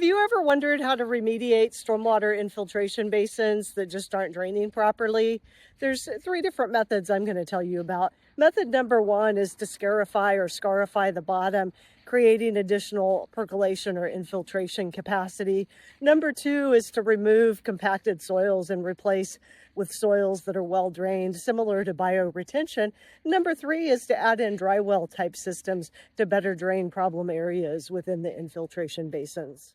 Have you ever wondered how to remediate stormwater infiltration basins that just aren't draining properly? There's three different methods I'm going to tell you about. Method number one is to scarify the bottom, creating additional percolation or infiltration capacity. Number two is to remove compacted soils and replace with soils that are well drained, similar to bioretention. Number three is to add in dry well type systems to better drain problem areas within the infiltration basins.